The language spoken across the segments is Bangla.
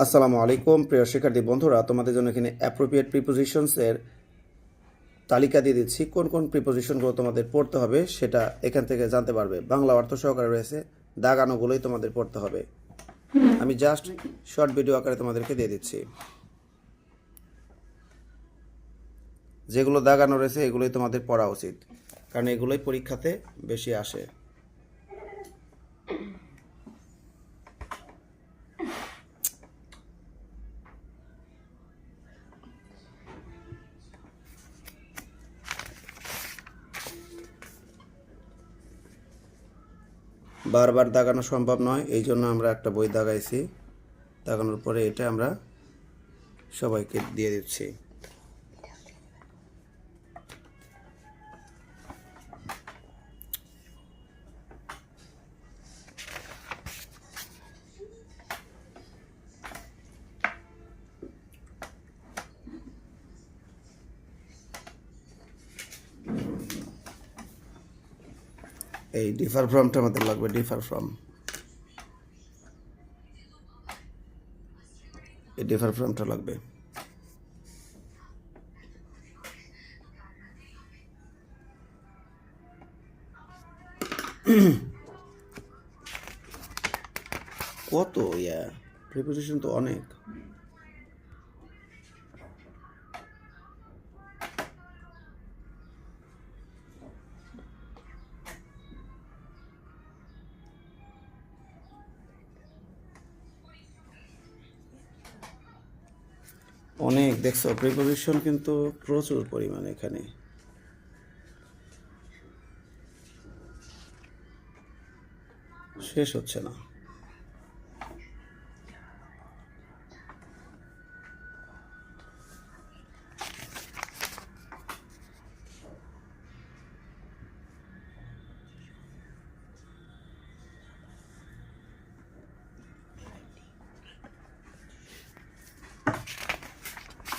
আসসালামু আলাইকুম প্রিয় শিক্ষার্থী বন্ধুরা, তোমাদের জন্য এখানে অ্যাপ্রোপ্রিয়েট প্রিপোজিশনস এর তালিকা দিয়ে দিচ্ছি। কোন কোন প্রিপোজিশনগুলো তোমাদের পড়তে হবে সেটা এখান থেকে জানতে পারবে। বাংলা অর্থ সহকারে রয়েছে, দাগানোগুলোই তোমাদের পড়তে হবে। আমি জাস্ট শর্ট ভিডিও আকারে তোমাদেরকে দিয়ে দিচ্ছি। যেগুলো দাগানো রয়েছে এগুলোই তোমাদের পড়া উচিত, কারণ এগুলোই পরীক্ষাতে বেশি আসে। বারবার দাগানো সম্ভব নয়, এই জন্য আমরা একটা বই দাগাইছি। দাগানোর পরে এটা আমরা সবাইকে দিয়ে দিচ্ছি। এই ডিফার ফ্রমটা আমাদের লাগবে, ডিফার ফ্রম। এই ডিফার ফ্রমটা লাগবে। কত প্রিপোজিশন তো অনেক। অনেক দেখছো, প্রিপোজিশন কিন্তু প্রচুর পরিমাণে এখানে। শেষ হচ্ছে না।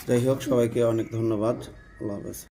যাই হোক, সবাইকে অনেক ধন্যবাদ। আল্লাহ হাফেজ।